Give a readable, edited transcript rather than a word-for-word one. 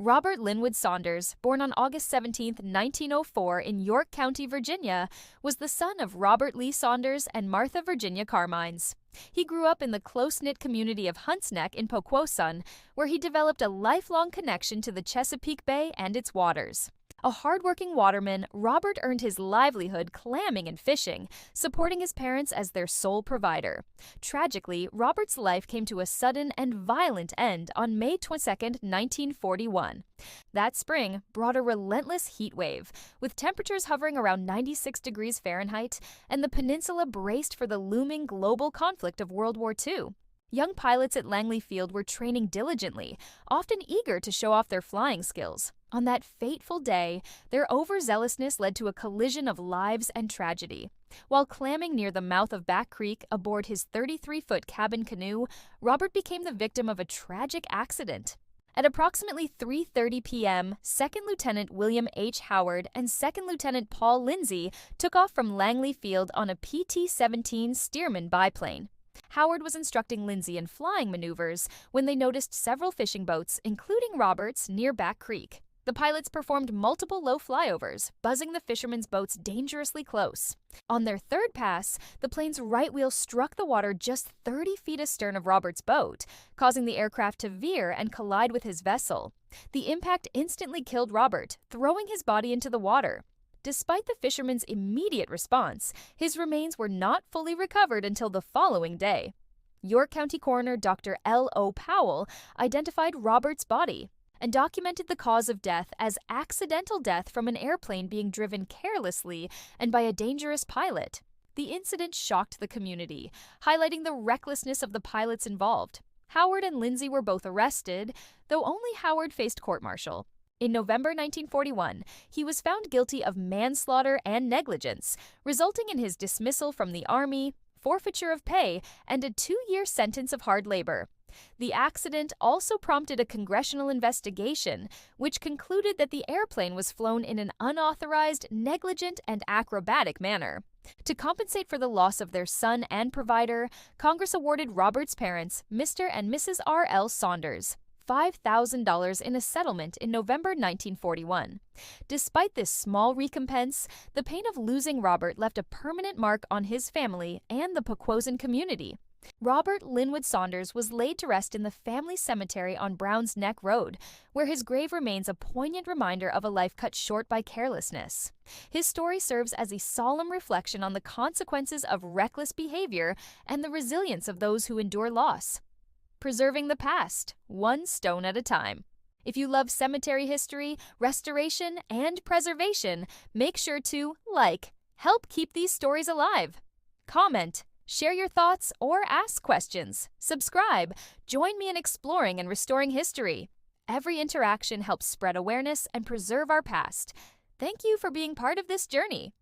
Robert Linwood Saunders, born on August 17, 1904 in York County, Virginia, was the son of Robert Lee Saunders and Martha Virginia Carmines. He grew up in the close-knit community of Hunts Neck in Poquoson, where he developed a lifelong connection to the Chesapeake Bay and its waters. A hardworking waterman, Robert earned his livelihood clamming and fishing, supporting his parents as their sole provider. Tragically, Robert's life came to a sudden and violent end on May 22, 1941. That spring brought a relentless heat wave, with temperatures hovering around 96 degrees Fahrenheit, and the peninsula braced for the looming global conflict of World War II. Young pilots at Langley Field were training diligently, often eager to show off their flying skills. On that fateful day, their overzealousness led to a collision of lives and tragedy. While clamming near the mouth of Back Creek aboard his 33-foot cabin canoe, Robert became the victim of a tragic accident. At approximately 3:30 p.m., 2nd Lieutenant William H. Howard and 2nd Lieutenant Paul Lindsay took off from Langley Field on a PT-17 Stearman biplane. Howard was instructing Lindsay in flying maneuvers when they noticed several fishing boats, including Robert's, near Back Creek. The pilots performed multiple low flyovers, buzzing the fishermen's boats dangerously close. On their third pass, the plane's right wheel struck the water just 30 feet astern of Robert's boat, causing the aircraft to veer and collide with his vessel. The impact instantly killed Robert, throwing his body into the water. Despite the fisherman's immediate response, his remains were not fully recovered until the following day. York County Coroner Dr. L.O. Powell identified Robert's body and documented the cause of death as accidental death from an airplane being driven carelessly and by a dangerous pilot. The incident shocked the community, highlighting the recklessness of the pilots involved. Howard and Lindsay were both arrested, though only Howard faced court-martial. In November 1941, he was found guilty of manslaughter and negligence, resulting in his dismissal from the Army, forfeiture of pay, and a 2-year sentence of hard labor. The accident also prompted a congressional investigation, which concluded that the airplane was flown in an unauthorized, negligent, and acrobatic manner. To compensate for the loss of their son and provider, Congress awarded Robert's parents, Mr. and Mrs. R.L. Saunders, $5,000 in a settlement in November 1941. Despite this small recompense, the pain of losing Robert left a permanent mark on his family and the Poquoson community. Robert Linwood Saunders was laid to rest in the family cemetery on Browns Neck Road, where his grave remains a poignant reminder of a life cut short by carelessness. His story serves as a solemn reflection on the consequences of reckless behavior and the resilience of those who endure loss. Preserving the past, one stone at a time. If you love cemetery history, restoration, and preservation, make sure to help keep these stories alive. Comment, share your thoughts, or ask questions. Subscribe. Join me in exploring and restoring history. Every interaction helps spread awareness and preserve our past. Thank you for being part of this journey.